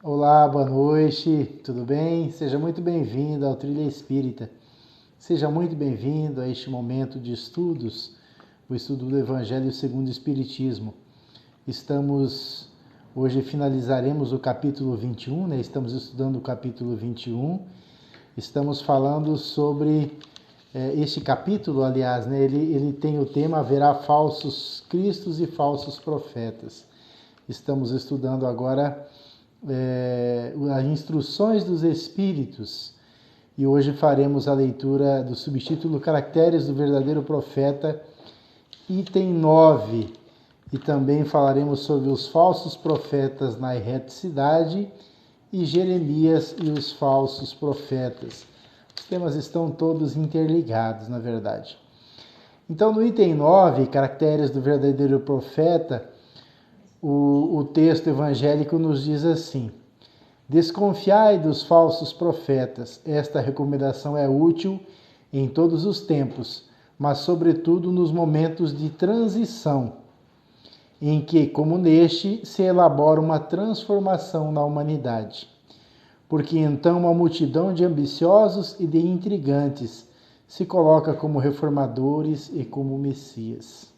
Olá, boa noite, tudo bem? Seja muito bem-vindo ao Trilha Espírita. Seja muito bem-vindo a este momento de estudos, o estudo do Evangelho segundo o Espiritismo. Hoje finalizaremos o capítulo 21, né? Estamos estudando o capítulo 21. Estamos falando sobre este capítulo, aliás, né? Ele tem o tema Haverá falsos cristos e falsos profetas. Estamos estudando agora as instruções dos Espíritos e hoje faremos a leitura do subtítulo Caracteres do Verdadeiro Profeta, item 9, e também falaremos sobre os falsos profetas na erreticidade e Jeremias e os falsos profetas. Os temas estão todos interligados, na verdade. Então, no item 9, Caracteres do Verdadeiro Profeta, o texto evangélico nos diz assim: desconfiai dos falsos profetas. Esta recomendação é útil em todos os tempos, mas sobretudo nos momentos de transição, em que, como neste, se elabora uma transformação na humanidade. Porque então uma multidão de ambiciosos e de intrigantes se coloca como reformadores e como messias.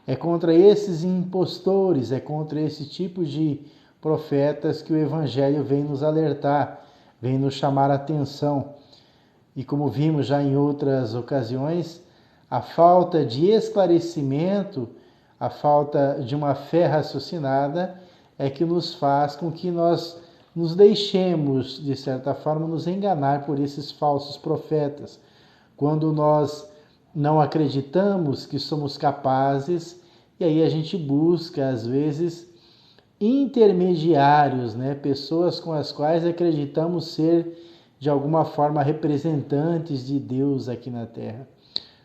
É contra esses impostores, é contra esse tipo de profetas que o Evangelho vem nos alertar, vem nos chamar a atenção. E como vimos já em outras ocasiões, a falta de esclarecimento, a falta de uma fé raciocinada é que nos faz com que nós nos deixemos, de certa forma, nos enganar por esses falsos profetas. Quando nós não acreditamos que somos capazes, e aí a gente busca, às vezes, intermediários, né? Pessoas com as quais acreditamos ser, de alguma forma, representantes de Deus aqui na Terra.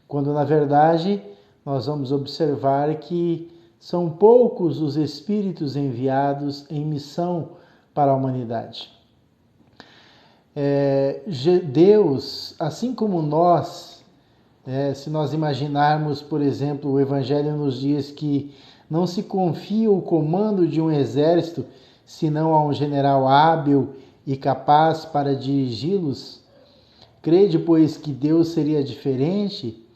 Quando, na verdade, nós vamos observar que são poucos os espíritos enviados em missão para a humanidade. Deus, assim como nós, se nós imaginarmos, por exemplo, o Evangelho nos diz que não se confia o comando de um exército, senão a um general hábil e capaz para dirigi-los. Crede, pois, que Deus seria diferente?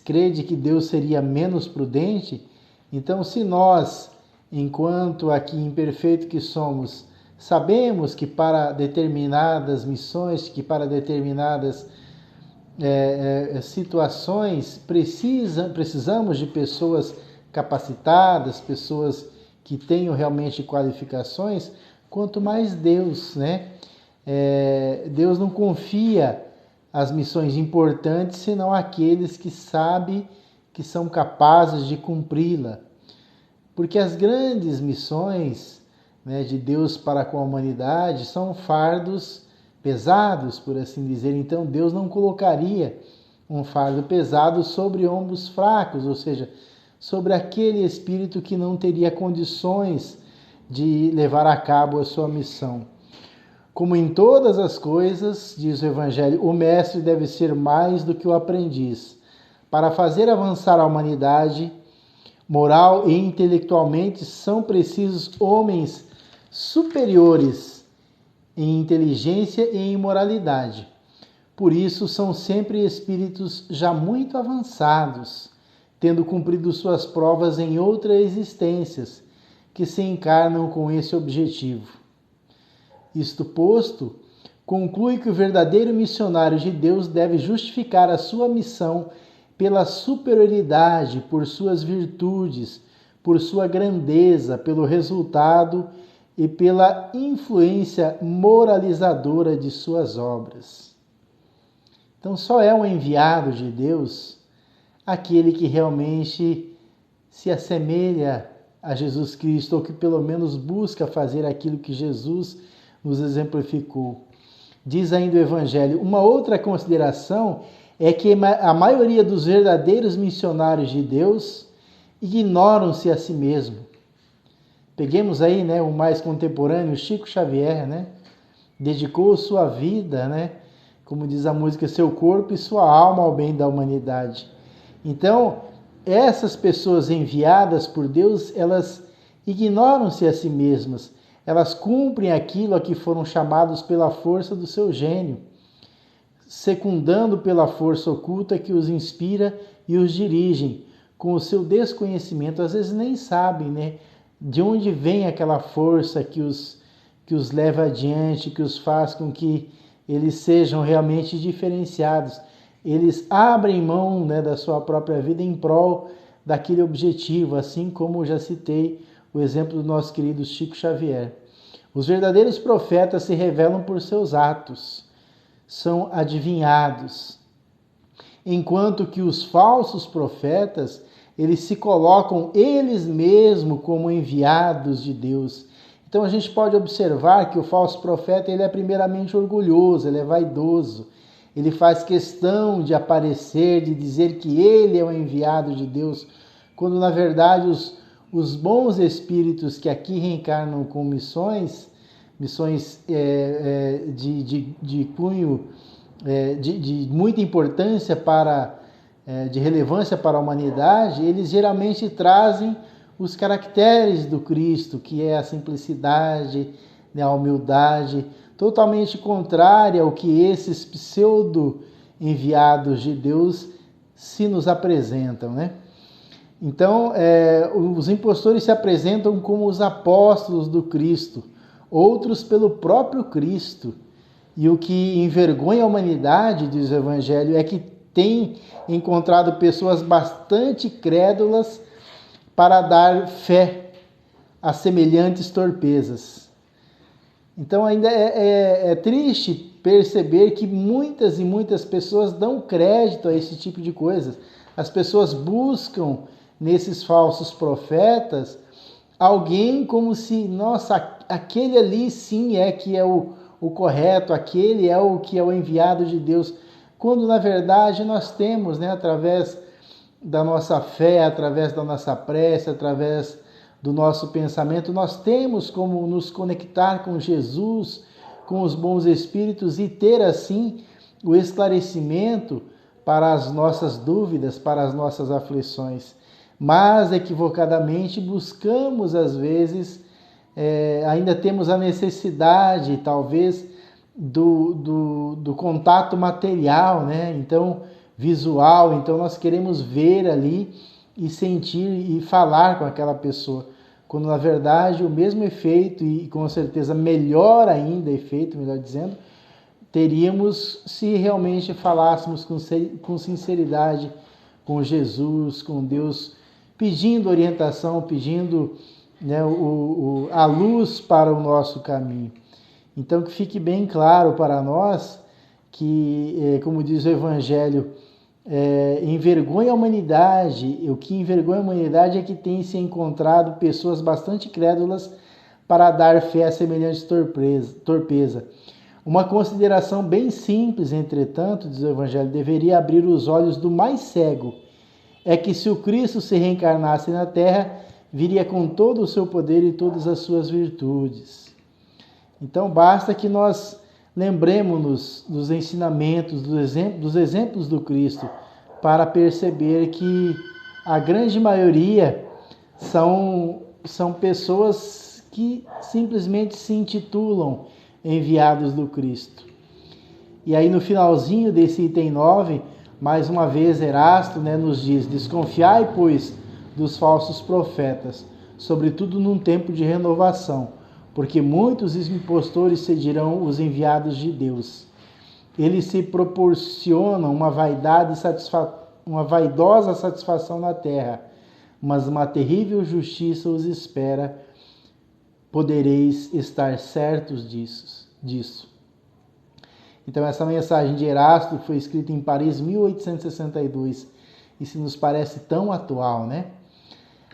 Crede que Deus seria menos prudente? Então, se nós, enquanto aqui imperfeito que somos, sabemos que para determinadas missões, que para determinadas situações precisamos de pessoas capacitadas, pessoas que tenham realmente qualificações, quanto mais Deus, né? Deus não confia as missões importantes, senão aqueles que sabem que são capazes de cumpri-la. Porque as grandes missões, né, de Deus para com a humanidade são fardos pesados, por assim dizer. Então Deus não colocaria um fardo pesado sobre ombros fracos, ou seja, sobre aquele espírito que não teria condições de levar a cabo a sua missão. Como em todas as coisas, diz o Evangelho, o mestre deve ser mais do que o aprendiz. Para fazer avançar a humanidade, moral e intelectualmente, são precisos homens superiores em inteligência e em moralidade. Por isso, são sempre espíritos já muito avançados, tendo cumprido suas provas em outras existências, que se encarnam com esse objetivo. Isto posto, conclui que o verdadeiro missionário de Deus deve justificar a sua missão pela superioridade, por suas virtudes, por sua grandeza, pelo resultado e pela influência moralizadora de suas obras. Então, só é um enviado de Deus aquele que realmente se assemelha a Jesus Cristo, ou que pelo menos busca fazer aquilo que Jesus nos exemplificou. Diz ainda o Evangelho, uma outra consideração é que a maioria dos verdadeiros missionários de Deus ignoram-se a si mesmo. Peguemos aí, né, o mais contemporâneo, Chico Xavier, né? Dedicou sua vida, né, como diz a música, seu corpo e sua alma ao bem da humanidade. Então, essas pessoas enviadas por Deus, elas ignoram-se a si mesmas. elas cumprem aquilo a que foram chamados pela força do seu gênio, secundando pela força oculta que os inspira e os dirigem. Com o seu desconhecimento, às vezes nem sabem, né, de onde vem aquela força que os leva adiante, que os faz com que eles sejam realmente diferenciados. Eles abrem mão, né, da sua própria vida em prol daquele objetivo, assim como já citei o exemplo do nosso querido Chico Xavier. Os verdadeiros profetas se revelam por seus atos, são adivinhados, enquanto que os falsos profetas, eles se colocam eles mesmos como enviados de Deus. Então a gente pode observar que o falso profeta, ele é primeiramente orgulhoso, ele é vaidoso, ele faz questão de aparecer, de dizer que ele é o enviado de Deus, quando na verdade os bons espíritos que aqui reencarnam com missões de cunho, de muita importância de relevância para a humanidade, eles geralmente trazem os caracteres do Cristo, que é a simplicidade, né, a humildade, totalmente contrária ao que esses pseudo-enviados de Deus se nos apresentam, né? Então, os impostores se apresentam como os apóstolos do Cristo, outros pelo próprio Cristo. E o que envergonha a humanidade, diz o Evangelho, é que tem encontrado pessoas bastante crédulas para dar fé a semelhantes torpezas. Então ainda é triste perceber que muitas e muitas pessoas dão crédito a esse tipo de coisas. As pessoas buscam nesses falsos profetas alguém como se, nossa, aquele ali sim é que é o correto, aquele é o que é o enviado de Deus, quando na verdade nós temos, né, através da nossa fé, através da nossa prece, através do nosso pensamento, nós temos como nos conectar com Jesus, com os bons espíritos e ter assim o esclarecimento para as nossas dúvidas, para as nossas aflições. Mas equivocadamente buscamos às vezes, ainda temos a necessidade talvez do contato material, né? Então visual, então nós queremos ver ali e sentir e falar com aquela pessoa, quando na verdade o mesmo efeito, e com certeza melhor ainda efeito, melhor dizendo, teríamos se realmente falássemos com sinceridade com Jesus, com Deus, pedindo orientação, pedindo, né, a luz para o nosso caminho. Então que fique bem claro para nós que, como diz o Evangelho, envergonha a humanidade. O que envergonha a humanidade é que tem se encontrado pessoas bastante crédulas para dar fé a semelhante torpeza. Uma consideração bem simples, entretanto, diz o Evangelho, deveria abrir os olhos do mais cego. É que se o Cristo se reencarnasse na Terra, viria com todo o seu poder e todas as suas virtudes. Então basta que nós lembremos-nos dos ensinamentos, dos exemplos do Cristo, para perceber que a grande maioria são pessoas que simplesmente se intitulam enviados do Cristo. E aí no finalzinho desse item 9, mais uma vez Erasto, né, nos diz: desconfiai, pois, dos falsos profetas, sobretudo num tempo de renovação, porque muitos impostores seguirão os enviados de Deus. Eles se proporcionam uma vaidosa satisfação na terra, mas uma terrível justiça os espera. Podereis estar certos disso. Então essa mensagem de Erasto foi escrita em Paris, 1862, e se nos parece tão atual, né?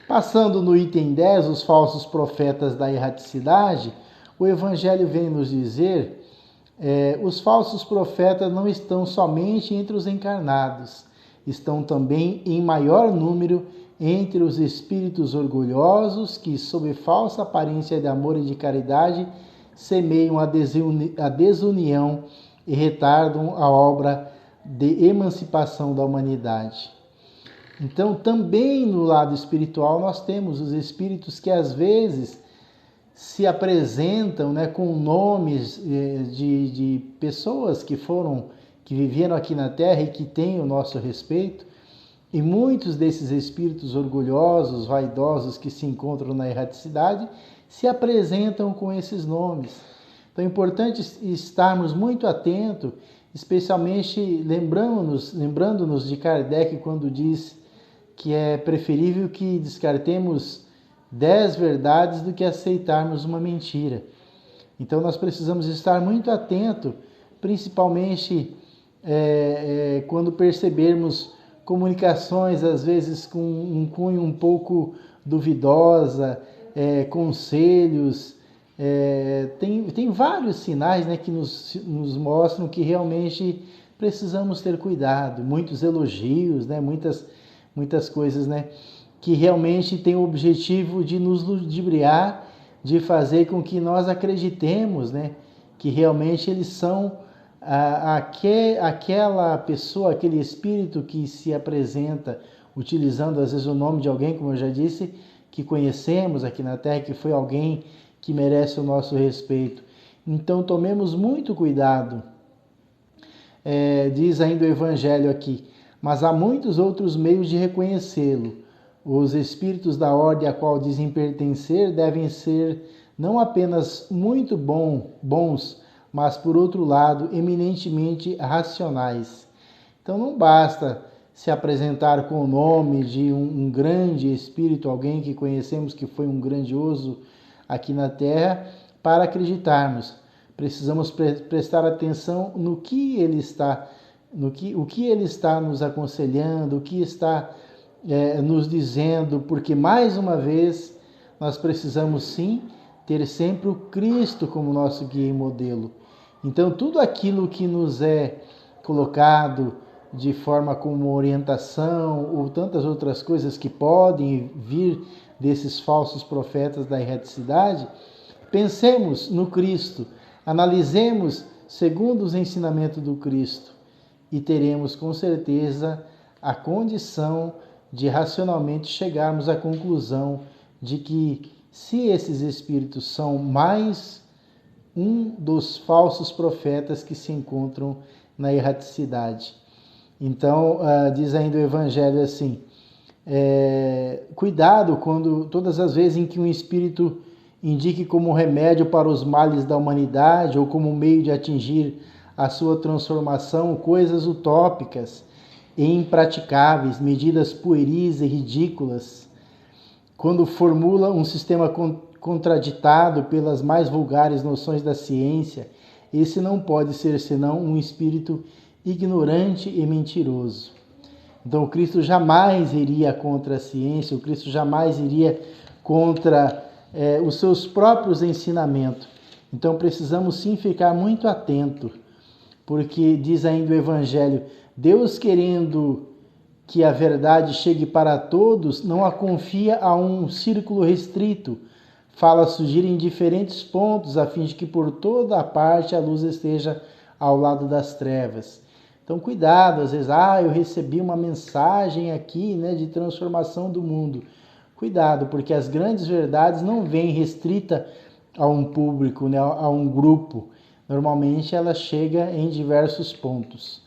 Passando no item 10, os falsos profetas da erraticidade, o Evangelho vem nos dizer, os falsos profetas não estão somente entre os encarnados, estão também em maior número entre os espíritos orgulhosos que, sob falsa aparência de amor e de caridade, semeiam a desunião e retardam a obra de emancipação da humanidade. Então, também no lado espiritual, nós temos os espíritos que às vezes se apresentam, né, com nomes de pessoas que viveram aqui na Terra e que têm o nosso respeito. E muitos desses espíritos orgulhosos, vaidosos que se encontram na erraticidade se apresentam com esses nomes. Então é importante estarmos muito atentos, especialmente lembrando-nos de Kardec quando diz que é preferível que descartemos 10 verdades do que aceitarmos uma mentira. Então nós precisamos estar muito atentos, principalmente quando percebermos comunicações, às vezes com um cunho um pouco duvidosa, conselhos. Tem vários sinais, né, que nos mostram que realmente precisamos ter cuidado. Muitos elogios, né, muitas coisas, né, que realmente têm o objetivo de nos ludibriar, de fazer com que nós acreditemos, né, que realmente eles são aquela pessoa, aquele espírito que se apresenta utilizando às vezes o nome de alguém, como eu já disse, que conhecemos aqui na Terra, que foi alguém que merece o nosso respeito. Então tomemos muito cuidado. Diz ainda o Evangelho aqui: mas há muitos outros meios de reconhecê-lo. Os espíritos da ordem a qual dizem pertencer devem ser não apenas muito bons, mas, por outro lado, eminentemente racionais. Então não basta se apresentar com o nome de um grande espírito, alguém que conhecemos que foi um grandioso aqui na Terra, para acreditarmos. Precisamos prestar atenção no que ele está, o que ele está nos aconselhando, o que está nos dizendo, porque mais uma vez nós precisamos sim ter sempre o Cristo como nosso guia e modelo. Então tudo aquilo que nos é colocado de forma como orientação ou tantas outras coisas que podem vir desses falsos profetas da erraticidade, pensemos no Cristo, analisemos segundo os ensinamentos do Cristo e teremos com certeza a condição de racionalmente chegarmos à conclusão de que se esses espíritos são mais um dos falsos profetas que se encontram na erraticidade. Então, diz ainda o Evangelho assim, cuidado quando todas as vezes em que um espírito indique como remédio para os males da humanidade ou como meio de atingir a sua transformação coisas utópicas e impraticáveis, medidas pueris e ridículas, quando formula um sistema contraditado pelas mais vulgares noções da ciência, esse não pode ser senão um espírito ignorante e mentiroso. Então, o Cristo jamais iria contra a ciência, o Cristo jamais iria contra os seus próprios ensinamentos. Então, precisamos sim ficar muito atento, porque diz ainda o Evangelho, Deus querendo que a verdade chegue para todos, não a confia a um círculo restrito, fala surgir em diferentes pontos, a fim de que por toda a parte a luz esteja ao lado das trevas. Então, cuidado, às vezes, eu recebi uma mensagem aqui, né, de transformação do mundo. Cuidado, porque as grandes verdades não vêm restrita a um público, né, a um grupo. Normalmente ela chega em diversos pontos.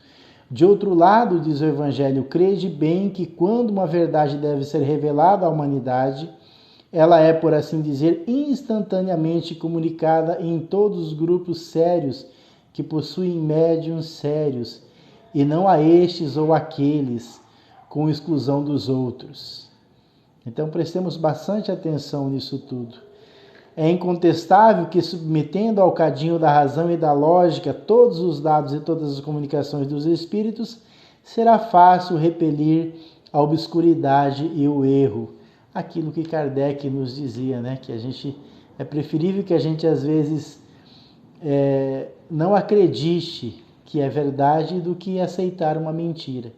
De outro lado, diz o Evangelho, crede bem que quando uma verdade deve ser revelada à humanidade, ela é, por assim dizer, instantaneamente comunicada em todos os grupos sérios que possuem médiuns sérios, e não a estes ou aqueles, com exclusão dos outros. Então prestemos bastante atenção nisso tudo. É incontestável que, submetendo ao cadinho da razão e da lógica todos os dados e todas as comunicações dos espíritos, será fácil repelir a obscuridade e o erro. Aquilo que Kardec nos dizia, né? Que é preferível que a gente às vezes não acredite que é verdade do que aceitar uma mentira.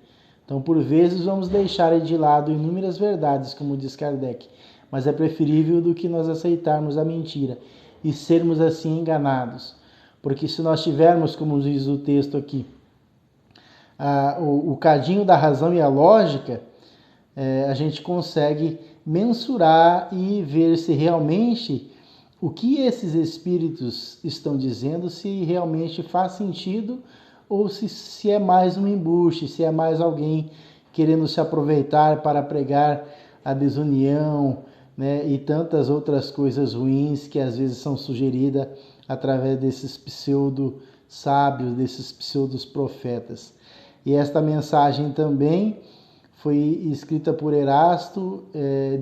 Então, por vezes, vamos deixar de lado inúmeras verdades, como diz Kardec, mas é preferível do que nós aceitarmos a mentira e sermos assim enganados. Porque se nós tivermos, como diz o texto aqui, o cadinho da razão e a lógica, a gente consegue mensurar e ver se realmente o que esses espíritos estão dizendo, se realmente faz sentido ou se é mais um embuste, se é mais alguém querendo se aproveitar para pregar a desunião, né, e tantas outras coisas ruins que às vezes são sugeridas através desses pseudo-sábios, desses pseudos-profetas. E esta mensagem também foi escrita por Erasto,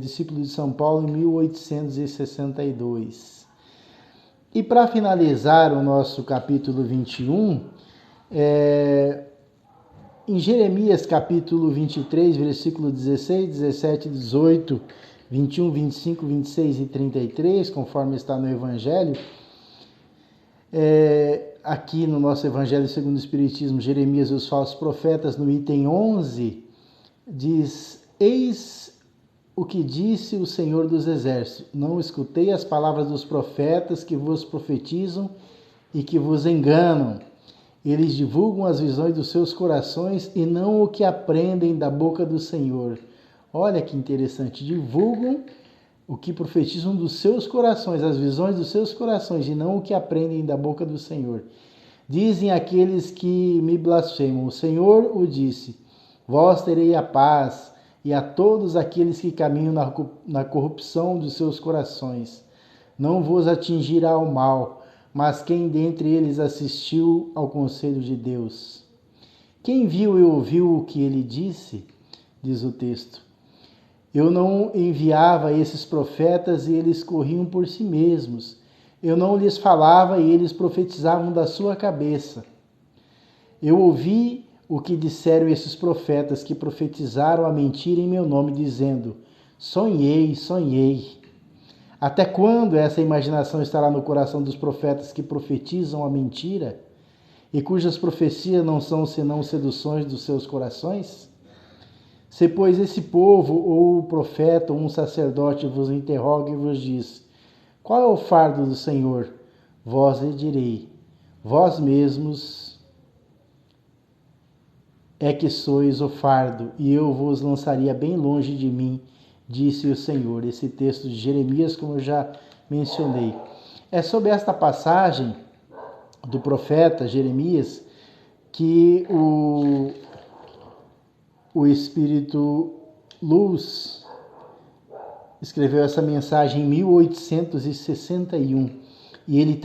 discípulo de São Paulo, em 1862. E para finalizar o nosso capítulo 21, em Jeremias capítulo 23, versículo 16, 17, 18, 21, 25, 26 e 33, conforme está no Evangelho, aqui no nosso Evangelho segundo o Espiritismo, Jeremias e os falsos profetas, no item 11, diz: eis o que disse o Senhor dos Exércitos, não escutei as palavras dos profetas que vos profetizam e que vos enganam. Eles divulgam as visões dos seus corações e não o que aprendem da boca do Senhor. Olha que interessante, divulgam o que profetizam dos seus corações, as visões dos seus corações, e não o que aprendem da boca do Senhor. Dizem aqueles que me blasfemam, o Senhor o disse, vós terei a paz, e a todos aqueles que caminham na corrupção dos seus corações. Não vos atingirá o mal, mas quem dentre eles assistiu ao conselho de Deus? Quem viu e ouviu o que ele disse? Diz o texto. Eu não enviava esses profetas e eles corriam por si mesmos. Eu não lhes falava e eles profetizavam da sua cabeça. Eu ouvi o que disseram esses profetas que profetizaram a mentira em meu nome, dizendo: sonhei, sonhei. Até quando essa imaginação estará no coração dos profetas que profetizam a mentira e cujas profecias não são senão seduções dos seus corações? Se, pois, esse povo, ou o profeta, ou um sacerdote vos interroga e vos diz: qual é o fardo do Senhor? Vós lhe direi: vós mesmos é que sois o fardo, e eu vos lançaria bem longe de mim, disse o Senhor. Esse texto de Jeremias, como eu já mencionei. É sobre esta passagem do profeta Jeremias que o Espírito Luz escreveu essa mensagem em 1861. E ele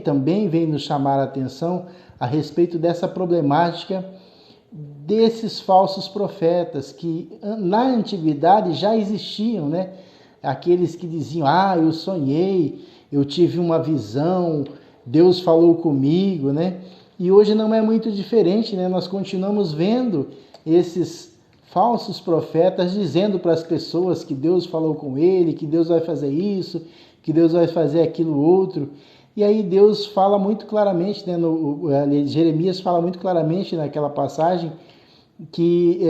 também vem nos chamar a atenção a respeito dessa problemática desses falsos profetas que na antiguidade já existiam, né? Aqueles que diziam: eu sonhei, eu tive uma visão, Deus falou comigo, né? E hoje não é muito diferente, né? Nós continuamos vendo esses falsos profetas dizendo para as pessoas que Deus falou com ele, que Deus vai fazer isso, que Deus vai fazer aquilo outro. E aí Deus fala muito claramente, né, Jeremias fala muito claramente naquela passagem que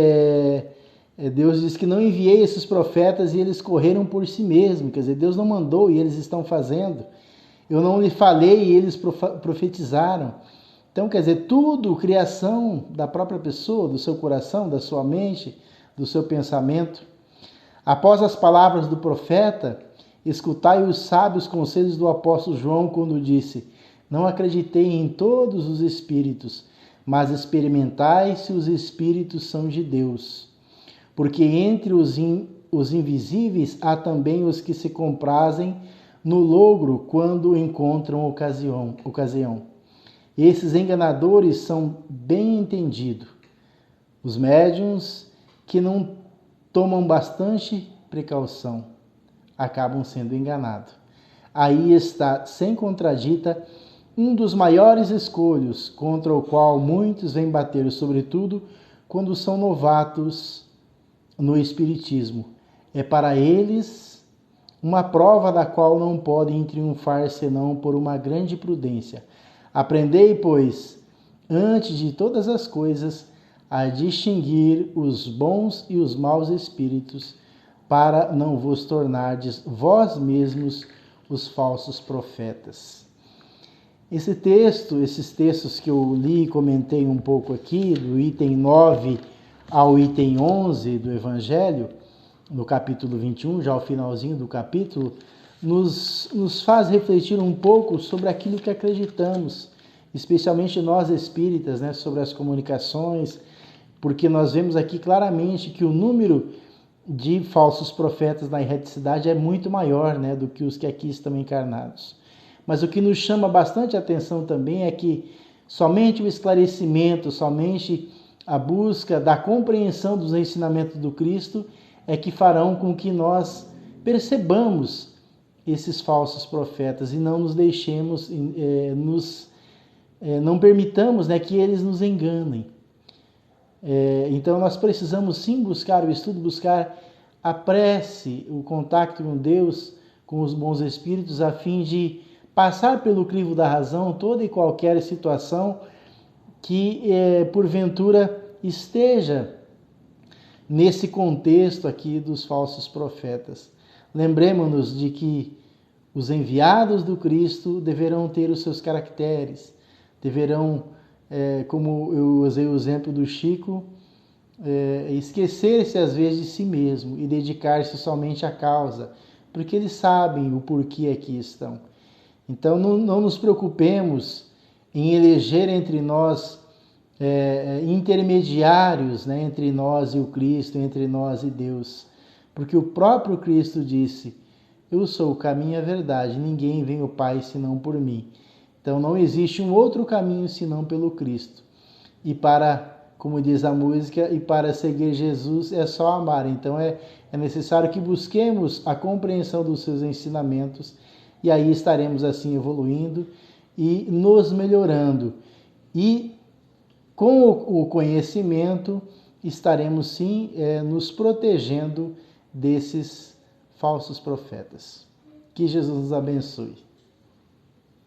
Deus diz que não enviei esses profetas e eles correram por si mesmos. Quer dizer, Deus não mandou e eles estão fazendo. Eu não lhe falei e eles profetizaram. Então, quer dizer, tudo criação da própria pessoa, do seu coração, da sua mente, do seu pensamento. Após as palavras do profeta, escutai os sábios conselhos do apóstolo João quando disse: não acreditei em todos os espíritos, mas experimentai se os espíritos são de Deus. Porque entre os invisíveis há também os que se comprazem no logro quando encontram ocasião. Esses enganadores são bem entendidos. Os médiuns que não tomam bastante precaução acabam sendo enganados. Aí está, sem contradita, um dos maiores escolhos contra o qual muitos vêm bater, sobretudo quando são novatos no Espiritismo. É para eles uma prova da qual não podem triunfar senão por uma grande prudência. Aprendei, pois, antes de todas as coisas, a distinguir os bons e os maus espíritos, para não vos tornardes vós mesmos os falsos profetas. Esses textos que eu li e comentei um pouco aqui, do item 9 ao item 11 do Evangelho, no capítulo 21, já o finalzinho do capítulo, nos faz refletir um pouco sobre aquilo que acreditamos, especialmente nós espíritas, né, sobre as comunicações, porque nós vemos aqui claramente que o número de falsos profetas na erraticidade é muito maior, né, do que os que aqui estão encarnados. Mas o que nos chama bastante atenção também é que somente o esclarecimento, somente a busca da compreensão dos ensinamentos do Cristo é que farão com que nós percebamos esses falsos profetas e não nos deixemos, não permitamos, né, que eles nos enganem. Então nós precisamos sim buscar o estudo, buscar a prece, o contato com Deus, com os bons espíritos, a fim de passar pelo crivo da razão toda e qualquer situação que porventura esteja nesse contexto aqui dos falsos profetas. Lembremos-nos de que os enviados do Cristo deverão ter os seus caracteres, deverão, como eu usei o exemplo do Chico, esquecer-se às vezes de si mesmo e dedicar-se somente à causa, porque eles sabem o porquê aqui estão. Então não nos preocupemos em eleger entre nós intermediários, né, entre nós e o Cristo, entre nós e Deus, porque o próprio Cristo disse: eu sou o caminho e a verdade, ninguém vem ao Pai senão por mim. Então não existe um outro caminho senão pelo Cristo. E como diz a música, e para seguir Jesus é só amar. Então é necessário que busquemos a compreensão dos seus ensinamentos, e aí estaremos assim evoluindo e nos melhorando. E com o conhecimento estaremos sim nos protegendo desses falsos profetas. Que Jesus nos abençoe.